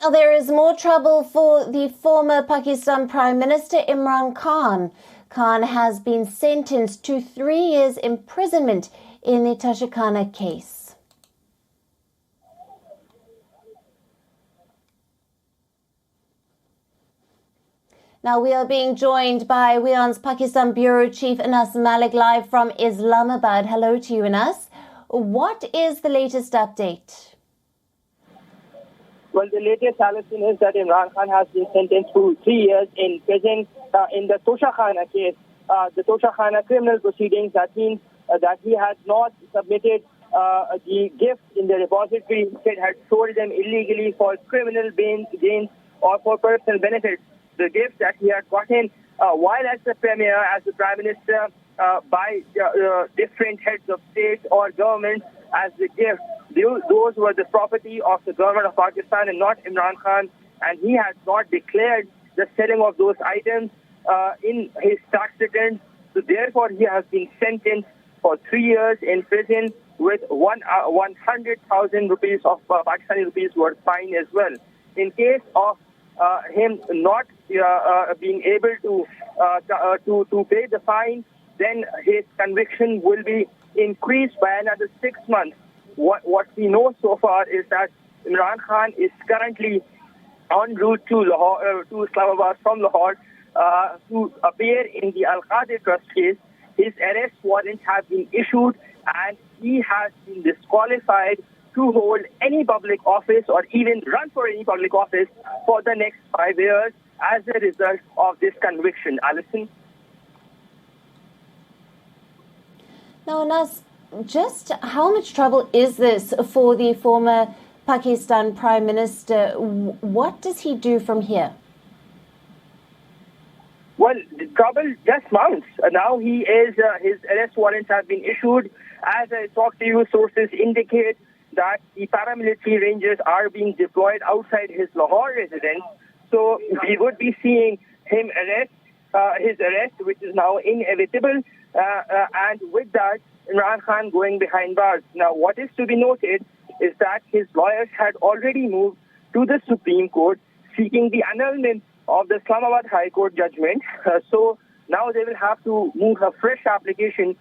Now, there is more trouble for the former Pakistan Prime Minister Imran Khan. Khan has been sentenced to 3 years imprisonment in the Toshakhana case. Now, we are being joined by WION's Pakistan Bureau Chief Anas Malik live from Islamabad. Hello to you, Anas. What is the latest update? Well, the latest, Alison, is that Imran Khan has been sentenced to 3 years in prison in the Toshakhana case. The Toshakhana criminal proceedings, that means that he has not submitted the gifts in the repository. Instead, had sold them illegally for criminal gains or for personal benefits. The gifts that he had gotten while as the Premier, as the Prime Minister, by different heads of state or governments as the gift. Those were the property of the government of Pakistan and not Imran Khan. And he has not declared the selling of those items in his tax returns. So therefore, he has been sentenced for 3 years in prison with 100,000 rupees of Pakistani rupees worth fine as well. In case of him not being able to pay the fine, then his conviction will be increased by another 6 months. What we know so far is that Imran Khan is currently en route to Lahore, to Islamabad from Lahore to appear in the Al-Qadir Trust case. His arrest warrants have been issued and he has been disqualified to hold any public office or even run for any public office for the next 5 years as a result of this conviction. Alison? Now, Anas, just how much trouble is this for the former Pakistan Prime Minister? What does he do from here? Well, the trouble just mounts. Now his arrest warrants have been issued. As I talked to you, sources indicate that the paramilitary rangers are being deployed outside his Lahore residence. So we would be seeing his arrest, which is now inevitable. And with that, Imran Khan going behind bars. Now, what is to be noted is that his lawyers had already moved to the Supreme Court seeking the annulment of the Islamabad High Court judgment. So now they will have to move a fresh application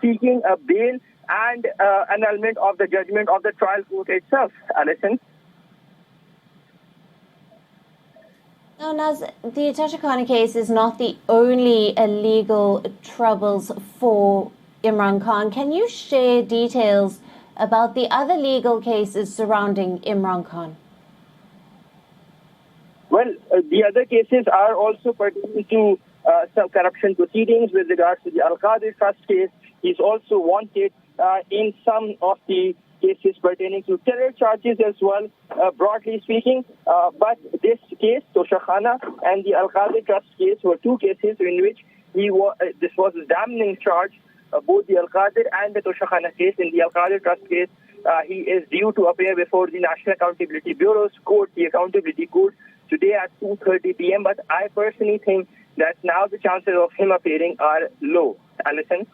seeking a bail and annulment of the judgment of the trial court itself. Alison? Now, Naz, the Toshakhana case is not the only legal troubles for Imran Khan. Can you share details about the other legal cases surrounding Imran Khan? Well, the other cases are also pertaining to some corruption proceedings with regards to the Al-Qadir Trust case. He's also wanted in some of the cases pertaining to terror charges as well, broadly speaking. But this case, Toshakhana, and the Al-Qadir Trust case were two cases in which this was a damning charge. Both the Al-Qadir and the Toshakhana case. In the Al-Qadir Trust case, he is due to appear before the National Accountability Bureau's court, the Accountability Court, today at 2:30 p.m. But I personally think that now the chances of him appearing are low. Alison?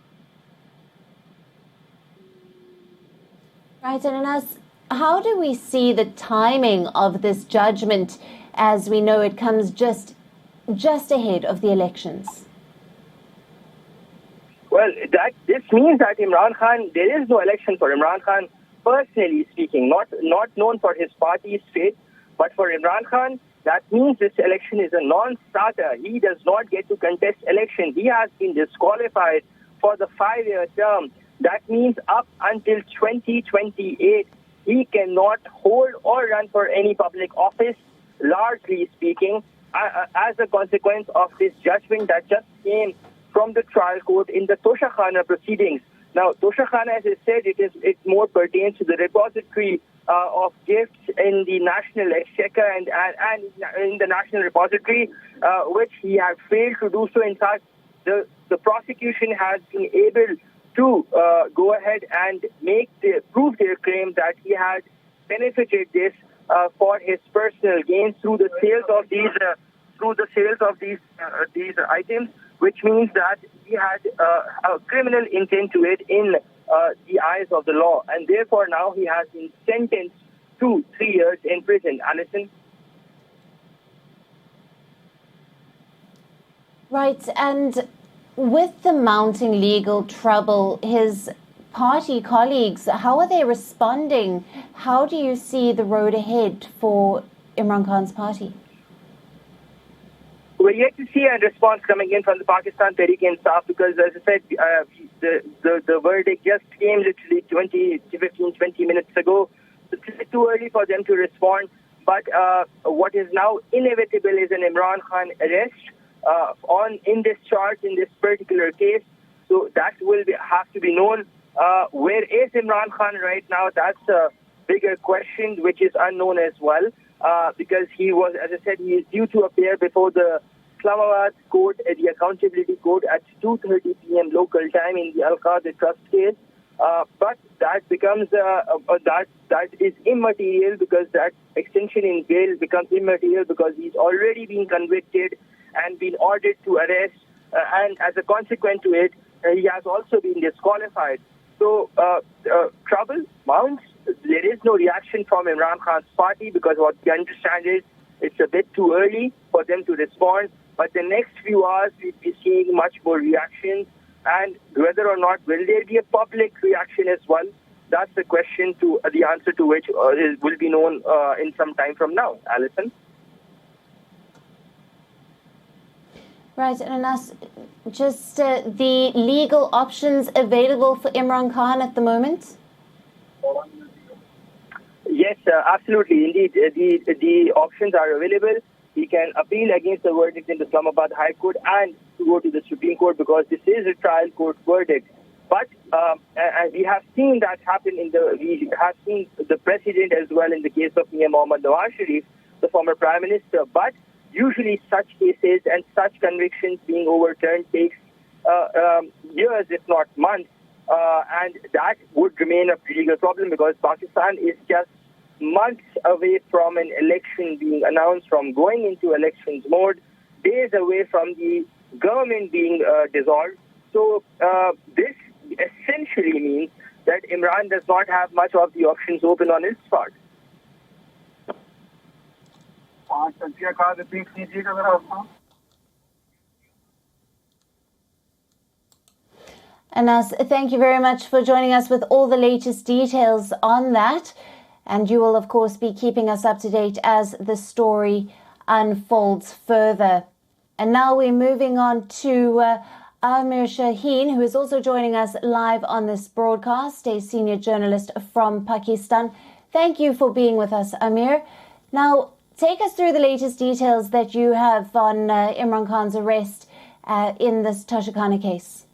Right, and Anas, how do we see the timing of this judgment, as we know it comes just ahead of the elections? Well, this means that Imran Khan, there is no election for Imran Khan, personally speaking, not known for his party's fate, but for Imran Khan, that means this election is a non-starter. He does not get to contest election. He has been disqualified for the 5-year term. That means up until 2028, he cannot hold or run for any public office, largely speaking, as a consequence of this judgment that just came from the trial court in the Toshakhana proceedings. Now, Toshakhana, as I said, it more pertains to the repository of gifts in the National Exchequer and in the National Repository, which he had failed to do so. In fact, the prosecution has been able to go ahead and prove their claim that he had benefited this for his personal gains through the sales of these items, which means that he had a criminal intent to it in the eyes of the law, and therefore now he has been sentenced to 3 years in prison. Alison? Right, and with the mounting legal trouble, his party colleagues, how are they responding? How do you see the road ahead for Imran Khan's party? We're yet to see a response coming in from the Pakistan Tehreek-e-Insaf because, as I said, the verdict just came literally 20 minutes ago. So it's too early for them to respond. But what is now inevitable is an Imran Khan arrest in this charge, in this particular case. So that will have to be known. Where is Imran Khan right now? That's a bigger question, which is unknown as well. Because he was, as I said, he is due to appear before the Islamabad court, the accountability court, at 2:30 p.m. local time in the Al-Qaeda Trust case. But that becomes that is immaterial because that extension in bail becomes immaterial because he's already been convicted and been ordered to arrest, and as a consequence to it, he has also been disqualified. So trouble mounts. There is no reaction from Imran Khan's party because what we understand is it's a bit too early for them to respond. But the next few hours, we'll be seeing much more reactions. And whether or not will there be a public reaction as well? That's the question to the answer to which will be known in some time from now. Alison? Right, and Anas, just the legal options available for Imran Khan at the moment? Yes, absolutely. Indeed, the options are available. He can appeal against the verdict in the Islamabad High Court and to go to the Supreme Court because this is a trial court verdict. But we have seen that happen we have seen the precedent as well in the case of PM Mohammad Nawaz Sharif, the former Prime Minister. But usually such cases and such convictions being overturned takes years, if not months. And that would remain a legal problem because Pakistan is just months away from an election being announced, from going into elections mode, days away from the government being dissolved. So this essentially means that Imran does not have much of the options open on his part. Anas, thank you very much for joining us with all the latest details on that. And you will, of course, be keeping us up to date as the story unfolds further. And now we're moving on to Amir Shaheen, who is also joining us live on this broadcast, a senior journalist from Pakistan. Thank you for being with us, Amir. Now, take us through the latest details that you have on Imran Khan's arrest in this Toshakhana case.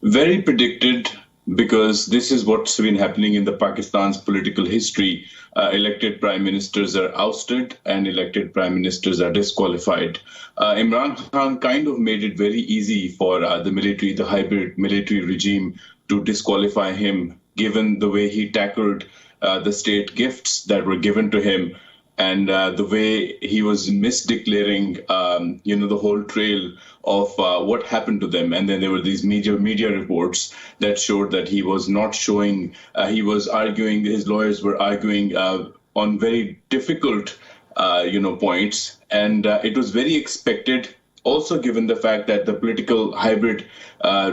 Very predicted, because this is what's been happening in the Pakistan's political history. Elected prime ministers are ousted and elected prime ministers are disqualified. Imran Khan kind of made it very easy for the hybrid military regime to disqualify him, given the way he tackled the state gifts that were given to him and the way he was misdeclaring, the whole trail of what happened to them. And then there were these media reports that showed that he was not showing, his lawyers were arguing on very difficult, points. And it was very expected, also given the fact that the political hybrid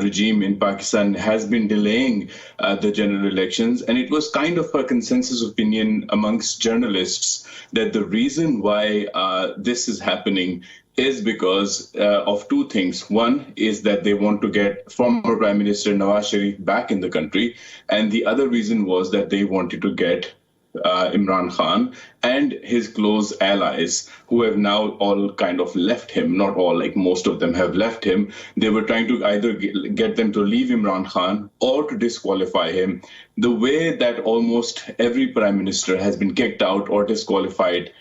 regime in Pakistan has been delaying the general elections. And it was kind of a consensus opinion amongst journalists that the reason why this is happening is because of two things. One is that they want to get former Prime Minister Nawaz Sharif back in the country. And the other reason was that they wanted to get Imran Khan and his close allies, who have now all kind of left him. Not all, like most of them have left him. They were trying to either get them to leave Imran Khan or to disqualify him, the way that almost every prime minister has been kicked out or disqualified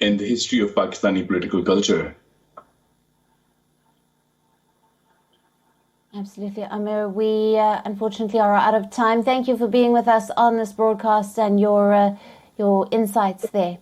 in the history of Pakistani political culture. Absolutely, Amir. We unfortunately are out of time. Thank you for being with us on this broadcast and your insights there.